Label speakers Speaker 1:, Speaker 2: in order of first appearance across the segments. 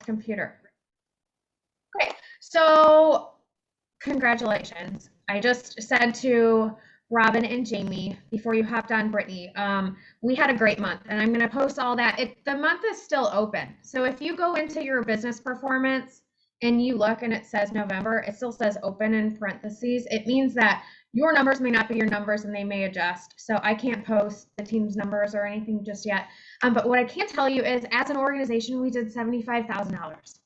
Speaker 1: computer. Okay, so congratulations. I just said to Robin and Jamie before you hopped on, Brittany, we had a great month, and I'm going to post all that. The month is still open. So if you go into your business performance and you look and it says November, it still says open in parentheses. It means that your numbers may not be your numbers and they may adjust. So I can't post the team's numbers or anything just yet. But what I can tell you is as an organization, we did $75,000.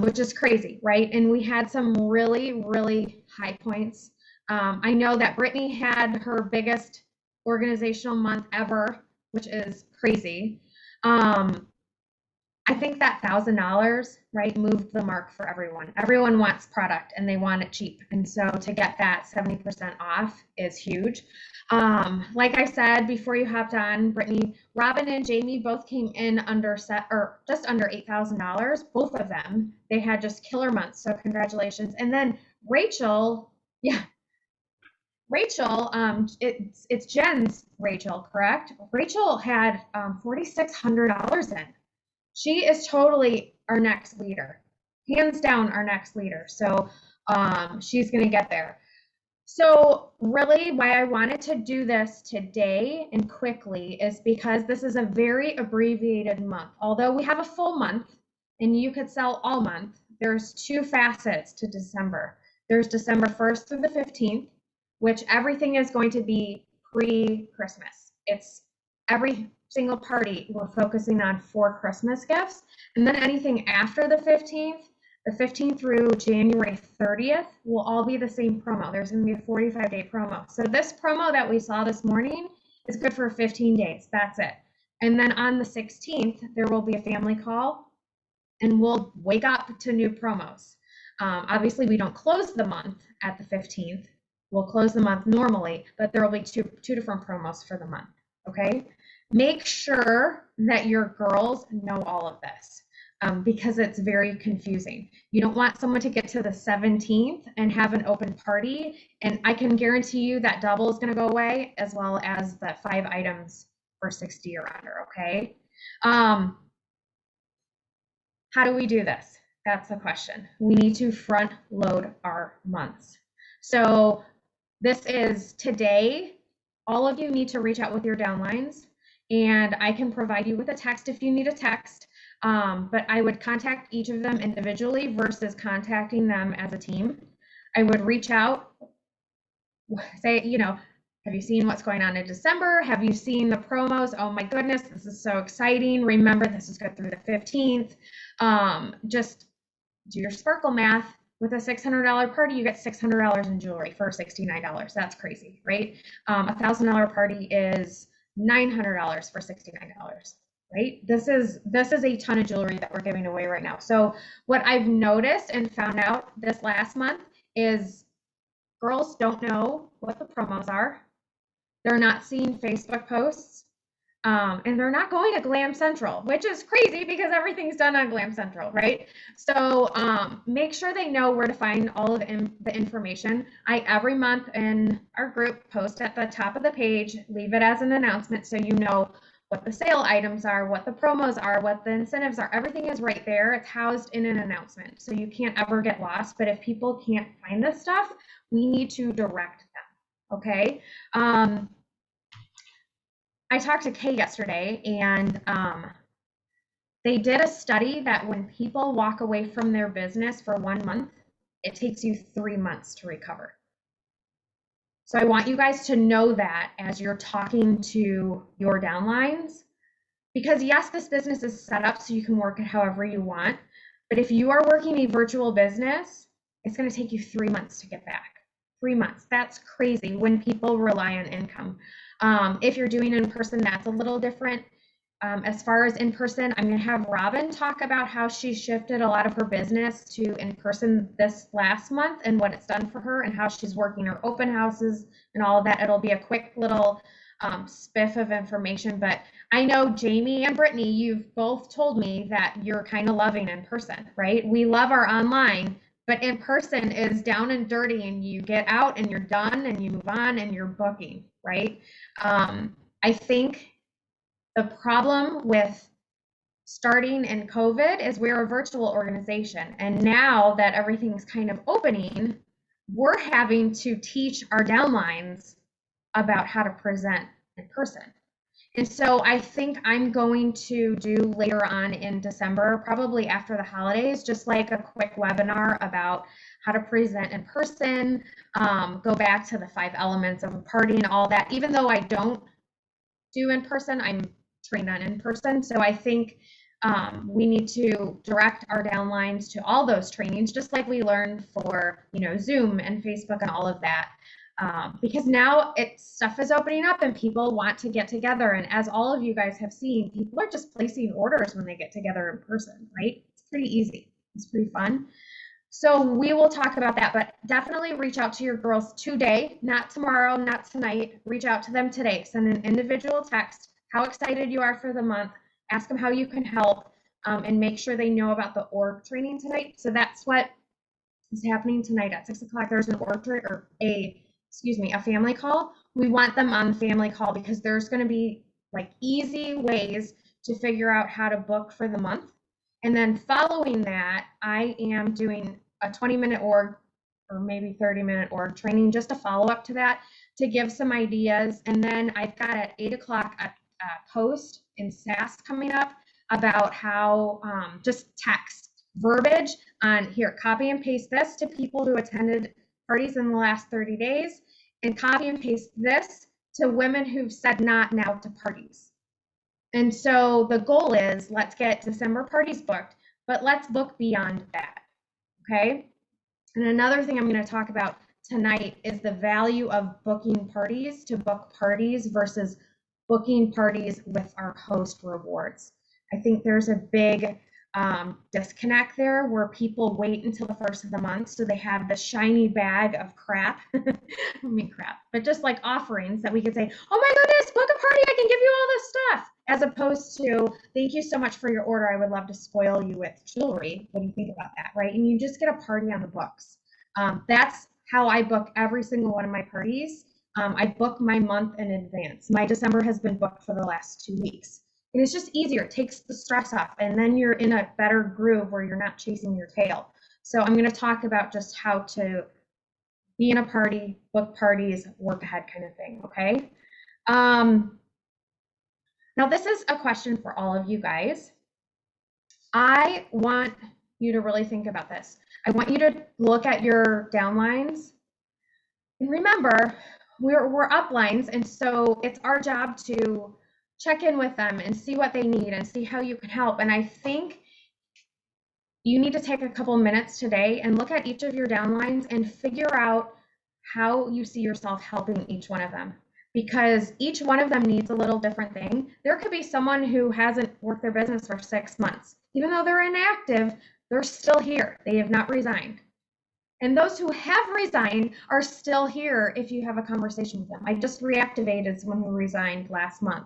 Speaker 1: Which is crazy, right? And we had some really, really high points. I know that Brittany had her biggest organizational month ever, which is crazy. I think that $1,000, right, moved the mark for everyone. Everyone wants product and they want it cheap. And so to get that 70% off is huge. Like I said before you hopped on, Brittany, Robin and Jamie both came in under just under $8,000, both of them. They had just killer months, so congratulations. And then Rachel, yeah, Rachel, it's Jen's Rachel, correct? Rachel had $4,600 in. She is totally our next leader, hands down our next leader. So she's going to get there. So really why I wanted to do this today and quickly is because this is a very abbreviated month. Although we have a full month and you could sell all month, there's two facets to December. There's December 1st through the 15th, which everything is going to be pre-Christmas. It's every single party we're focusing on for Christmas gifts. And then anything after the 15th through January 30th will all be the same promo. There's going to be a 45-day promo. So this promo that we saw this morning is good for 15 days. That's it. And then on the 16th, there will be a family call and we'll wake up to new promos. Obviously, we don't close the month at the 15th. We'll close the month normally, but there will be two different promos for the month, okay? Make sure that your girls know all of this because it's very confusing. You don't want someone to get to the 17th and have an open party, and I can guarantee you that double is going to go away as well as the 5 items for 60 or under, okay? How do we do this? That's the question. We need to front load our months. So this is today. All of you need to reach out with your downlines, and I can provide you with a text if you need a text, but I would contact each of them individually versus contacting them as a team. I would reach out, say, have you seen what's going on in December? Have you seen the promos? Oh my goodness, this is so exciting. Remember, this is good through the 15th. Just do your sparkle math. With a $600 party, you get $600 in jewelry for $69. That's crazy, right? $1,000 party is $900 for $69, right? This is a ton of jewelry that we're giving away right now. So what I've noticed and found out this last month is girls don't know what the promos are. They're not seeing Facebook posts. And they're not going to Glam Central, which is crazy because everything's done on Glam Central, right? So make sure they know where to find all of the information. I every month in our group post at the top of the page, leave it as an announcement so you know what the sale items are, what the promos are, what the incentives are. Everything is right there. It's housed in an announcement, so you can't ever get lost. But if people can't find this stuff, we need to direct them, okay? I talked to Kay yesterday, and they did a study that when people walk away from their business for 1 month, it takes you 3 months to recover. So I want you guys to know that as you're talking to your downlines, because yes, this business is set up so you can work it however you want, but if you are working a virtual business, it's going to take you 3 months to get back. 3 months. That's crazy when people rely on income. If you're doing in person, that's a little different. As far as in person, I'm going to have Robin talk about how she shifted a lot of her business to in person this last month and what it's done for her and how she's working her open houses and all of that. It'll be a quick little spiff of information, but I know Jamie and Brittany, you've both told me that you're kind of loving in person, right? We love our online, but in person is down and dirty, and you get out and you're done and you move on and you're booking, right? I think the problem with starting in COVID is we're a virtual organization. And now that everything's kind of opening, we're having to teach our downlines about how to present in person. And so I think I'm going to do later on in December, probably after the holidays, just like a quick webinar about how to present in person, go back to the 5 elements of a party and all that. Even though I don't do in person, I'm trained on in person. So I think we need to direct our downlines to all those trainings, just like we learned for, Zoom and Facebook and all of that. Because now stuff is opening up and people want to get together. And as all of you guys have seen, people are just placing orders when they get together in person, right? It's pretty easy. It's pretty fun. So we will talk about that, but definitely reach out to your girls today, not tomorrow, not tonight. Reach out to them today. Send an individual text, how excited you are for the month. Ask them how you can help, and make sure they know about the org training tonight. So that's what is happening tonight at 6 o'clock. There's an org or a family call. We want them on the family call because there's going to be like easy ways to figure out how to book for the month. And then following that, I am doing a 20-minute org or maybe 30-minute org training, just a follow up to that to give some ideas. And then I've got at 8 o'clock a post in SAS coming up about how just text verbiage on here, copy and paste this to people who attended parties in the last 30 days, and copy and paste this to women who've said not now to parties. And so the goal is, let's get December parties booked, but let's book beyond that, okay? And another thing I'm going to talk about tonight is the value of booking parties to book parties versus booking parties with our host rewards. I think there's a big disconnect there where people wait until the first of the month so they have the shiny bag of crap. I mean crap, but just like offerings that we could say, oh my goodness, book a party, I can give you all this stuff, as opposed to, thank you so much for your order, I would love to spoil you with jewelry. What do you think about that, right? And you just get a party on the books. That's how I book every single one of my parties. I book my month in advance. My December has been booked for the last 2 weeks. And it's just easier, it takes the stress off, and then you're in a better groove where you're not chasing your tail. So I'm going to talk about just how to be in a party, book parties, work ahead kind of thing, okay? Now this is a question for all of you guys. I want you to really think about this. I want you to look at your downlines, and remember, we're uplines, and so it's our job to check in with them and see what they need and see how you can help. And I think you need to take a couple minutes today and look at each of your downlines and figure out how you see yourself helping each one of them, because each one of them needs a little different thing. There could be someone who hasn't worked their business for 6 months. Even though they're inactive, they're still here. They have not resigned. And those who have resigned are still here if you have a conversation with them. I just reactivated someone who resigned last month.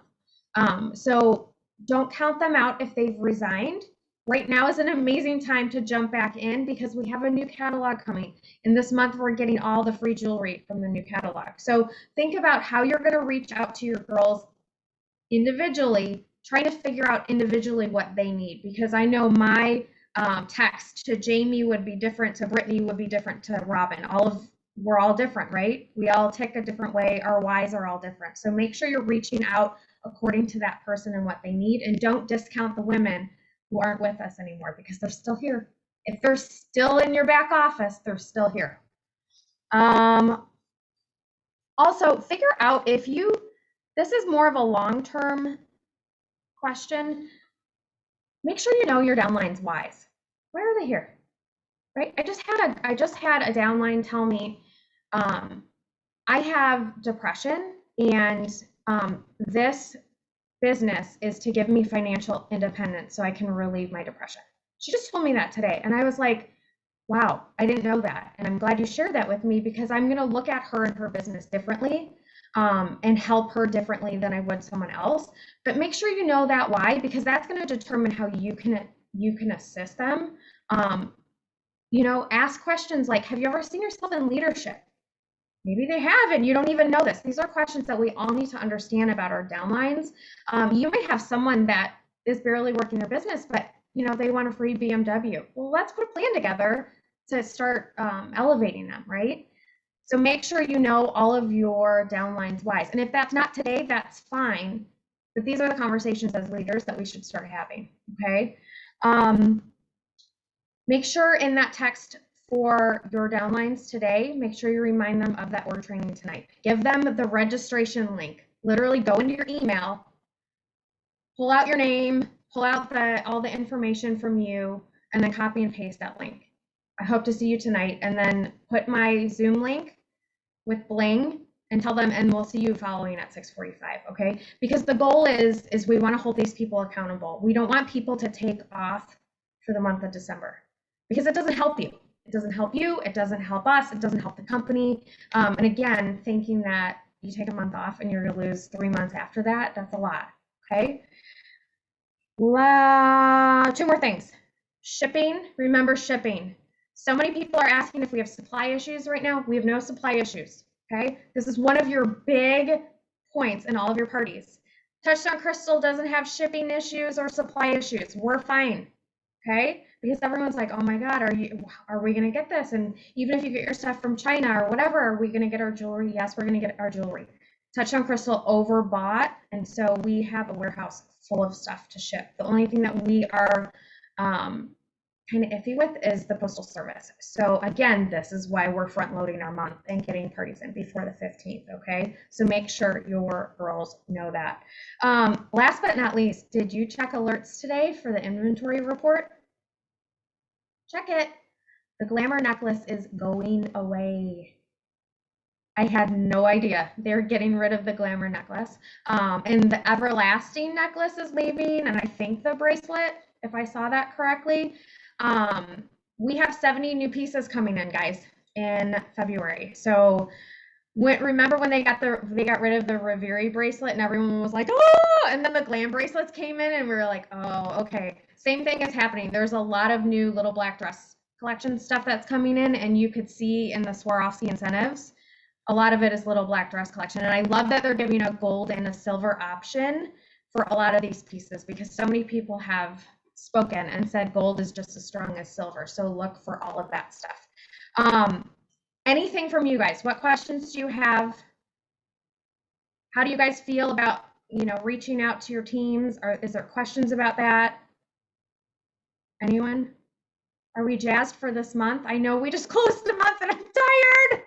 Speaker 1: So don't count them out if they've resigned. Right now is an amazing time to jump back in because we have a new catalog coming. And this month we're getting all the free jewelry from the new catalog. So think about how you're going to reach out to your girls individually, trying to figure out individually what they need, because I know my text to Jamie would be different, to Brittany would be different, to Robin. We're all different, right? We all tick a different way. Our whys are all different. So make sure you're reaching out according to that person and what they need, and don't discount the women who aren't with us anymore because they're still here. If they're still in your back office, they're still here. Also, figure out if this is more of a long-term question. Make sure you know your downline's whys. Why are they here? Right? I just had a downline tell me, I have depression, and this business is to give me financial independence so I can relieve my depression. She just told me that today, and I was like, wow, I didn't know that. And I'm glad you shared that with me, because I'm going to look at her and her business differently, and help her differently than I would someone else. But make sure you know that why, because that's going to determine how you can assist them. Ask questions like, have you ever seen yourself in leadership? Maybe they have, and you don't even know this. These are questions that we all need to understand about our downlines. You may have someone that is barely working their business, but they want a free BMW. Well, let's put a plan together to start elevating them, right? So make sure you know all of your downlines whys. And if that's not today, that's fine. But these are the conversations as leaders that we should start having, okay? Make sure in that text for your downlines today, make sure you remind them of that order training tonight. Give them the registration link. Literally go into your email, pull out your name, pull out all the information from you, and then copy and paste that link. I hope to see you tonight, and then put my Zoom link with Bling and tell them, and we'll see you following at 6:45, okay? Because the goal is we want to hold these people accountable. We don't want people to take off for the month of December because it doesn't help you. It doesn't help you. It doesn't help us. It doesn't help the company. And again, thinking that you take a month off and you're going to lose 3 months after that, that's a lot, okay? 2 more things. Shipping, remember shipping. So many people are asking if we have supply issues right now. We have no supply issues, okay? This is one of your big points in all of your parties. Touchdown Crystal doesn't have shipping issues or supply issues. We're fine, okay? Because everyone's like, oh my God, are we gonna get this? And even if you get your stuff from China or whatever, are we gonna get our jewelry? Yes, we're gonna get our jewelry. Touchdown Crystal overbought, and so we have a warehouse full of stuff to ship. The only thing that we are kind of iffy with is the postal service. So again, this is why we're front loading our month and getting parties in before the 15th, okay? So make sure your girls know that. Last but not least, did you check alerts today for the inventory report? Check it. The glamour necklace is going away. I had no idea. They're getting rid of the glamour necklace. And the everlasting necklace is leaving, and I think the bracelet, if I saw that correctly. We have 70 new pieces coming in, guys, in February. So remember when they got rid of the Reveri bracelet and everyone was like, oh, and then the glam bracelets came in and we were like, oh, okay. Same thing is happening. There's a lot of new little black dress collection stuff that's coming in, and you could see in the Swarovski incentives, a lot of it is little black dress collection. And I love that they're giving a gold and a silver option for a lot of these pieces because so many people have spoken and said gold is just as strong as silver. So look for all of that stuff. Anything from you guys? What questions do you have? How do you guys feel about, reaching out to your teams? Is there questions about that? Anyone? Are we jazzed for this month? I know we just closed the month and I'm tired.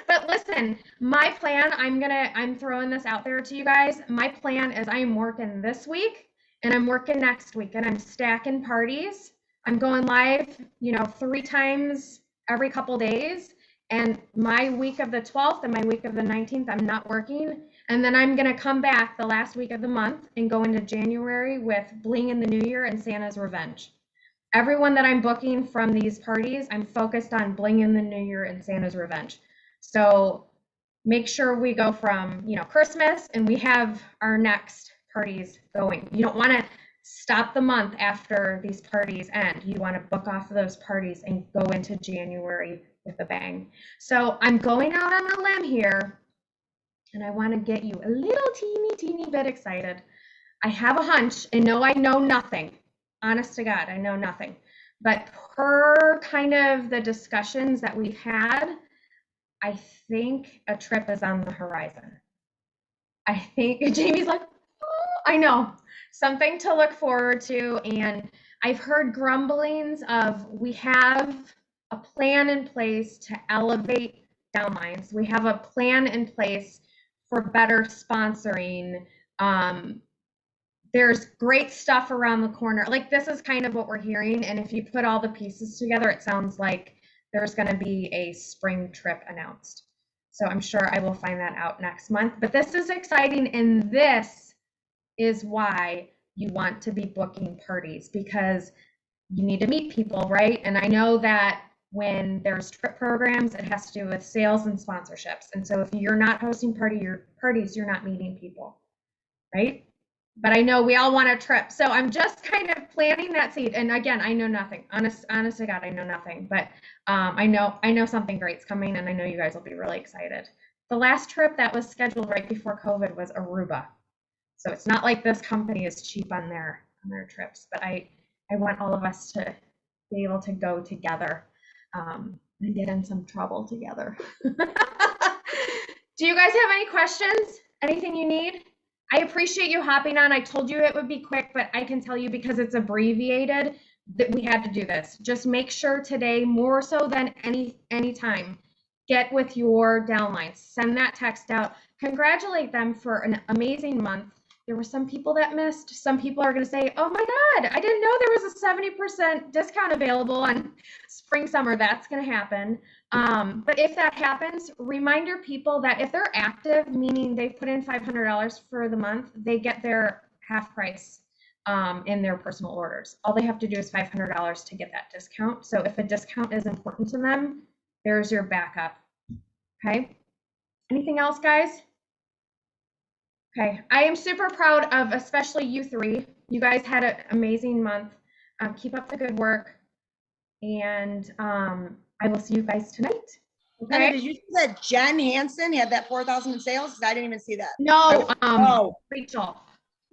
Speaker 1: But listen, my plan, I'm throwing this out there to you guys. My plan is I'm working this week and I'm working next week and I'm stacking parties. I'm going live, 3 times every couple days. And my week of the 12th and my week of the 19th, I'm not working. And then I'm going to come back the last week of the month and go into January with Bling in the New Year and Santa's Revenge. Everyone that I'm booking from these parties, I'm focused on Bling in the New Year and Santa's Revenge. So make sure we go from, Christmas and we have our next parties going. You don't want to stop the month after these parties end. You want to book off of those parties and go into January with a bang. So I'm going out on a limb here and I want to get you a little teeny bit excited. I have a hunch, and no, I know nothing. Honest to God, I know nothing. But per kind of the discussions that we've had, I think a trip is on the horizon. I think Jamie's like, oh, I know, something to look forward to. And I've heard grumblings of we have a plan in place to elevate downlines. We have a plan in place for better sponsoring. There's great stuff around the corner. Like, this is kind of what we're hearing. And if you put all the pieces together, it sounds like there's going to be a spring trip announced. So I'm sure I will find that out next month. But this is exciting. And this is why you want to be booking parties, because you need to meet people, right? And I know that when there's trip programs, it has to do with sales and sponsorships. And so if you're not hosting parties, you're not meeting people, right? But I know we all want a trip. So I'm just kind of planting that seed. And again, I know nothing. Honest to God, I know nothing. But I know something great's coming, and I know you guys will be really excited. The last trip that was scheduled right before COVID was Aruba. So it's not like this company is cheap on their trips, but I want all of us to be able to go together and get in some trouble together. Do you guys have any questions? Anything you need? I appreciate you hopping on. I told you it would be quick, but I can tell you because it's abbreviated that we had to do this. Just make sure today, more so than any time, get with your downlines. Send that text out. Congratulate them for an amazing month. There were some people that missed. Some people are going to say, oh my God, I didn't know there was a 70% discount available on spring, summer. That's going to happen. But if that happens, remind your people that if they're active, meaning they've put in $500 for the month, they get their half price in their personal orders. All they have to do is $500 to get that discount. So if a discount is important to them, there's your backup. Okay. Anything else, guys? Okay. I am super proud of especially you three. You guys had an amazing month. Keep up the good work. And I will see you guys tonight. Okay.
Speaker 2: Heather, did you see that Jen Hansen had that 4,000 in sales? I didn't even see that.
Speaker 1: No,
Speaker 2: oh,
Speaker 1: Rachel.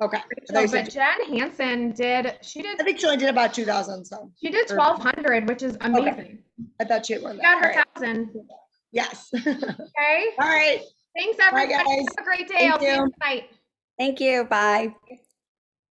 Speaker 2: Okay.
Speaker 1: Rachel, but Jen Hansen
Speaker 2: I think she only did about 2,000. So
Speaker 1: she did 1,200, which is amazing. Okay.
Speaker 2: I thought she had one.
Speaker 1: Got her 1,000.
Speaker 2: Yes.
Speaker 1: Okay.
Speaker 2: All right.
Speaker 1: Thanks, everybody.
Speaker 2: Bye, guys.
Speaker 1: Have a great day. I'll see you tonight.
Speaker 3: Thank you. Bye.